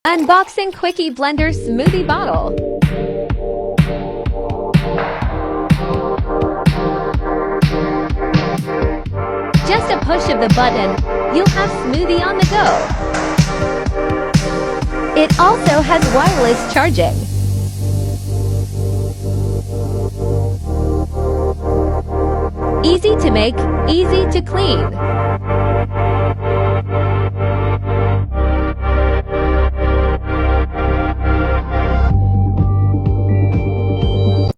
Unboxing Quickie Blender Smoothie Bottle. Just a push of the button, you'll have smoothie on the go. It also has wireless charging. Easy to make, easy to clean.